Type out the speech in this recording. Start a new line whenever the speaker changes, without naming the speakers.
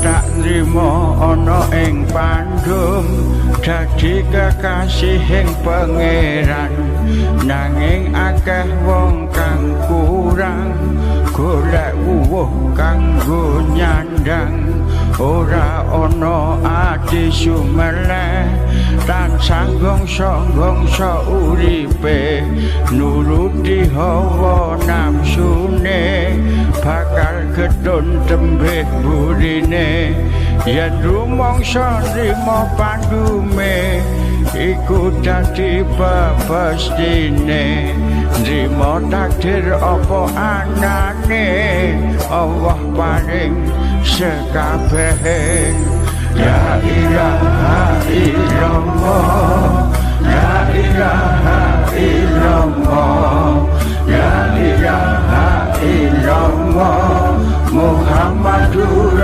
tak nrimo ana ing pandum dadi kekasihing pangeran nanging akeh wong kang kurang golek uwuh kanggo nyandang ora ana ati sumeleh tansah gongso uripe nuruti hawa nafsune bakal gedhon tembih burine yen rumangsa nrimo pandume iku dadi pepestine nrimo takdir apa anane Allah paring sekabehe la ilaha illallah la ilaha illallah la ilaha illallah Muhammadur